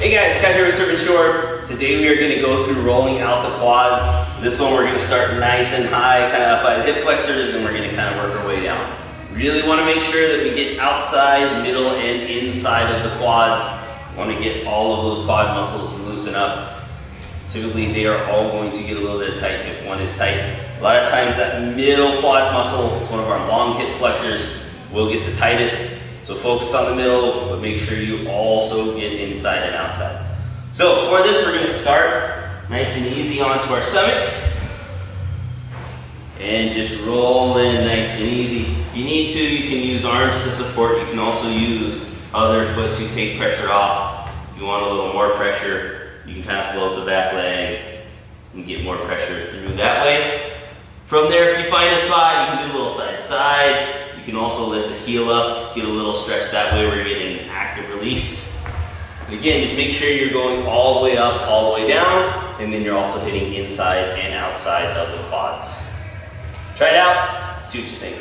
Hey guys, Scott here with Surfing Shore. Today we are going to go through rolling out the quads. This one we're going to start nice and high, kind of up by the hip flexors, and we're going to kind of work our way down. Really want to make sure that we get outside, middle, and inside of the quads. Want to get all of those quad muscles to loosen up. Typically they are all going to get a little bit tight if one is tight. A lot of times that middle quad muscle, it's one of our long hip flexors, will get the tightest. So focus on the middle, but make sure you also get inside and outside. So for this, we're going to start nice and easy onto our stomach. And just roll in nice and easy. If you need to, you can use arms to support. You can also use other foot to take pressure off. If you want a little more pressure, you can kind of float the back leg and get more pressure through that way. From there, if you find a spot, you can do a little side to side. You can also lift the heel up, get a little stretch that way where you're getting an active release. And again, just make sure you're going all the way up, all the way down, and then you're also hitting inside and outside of the quads. Try it out, see what you think.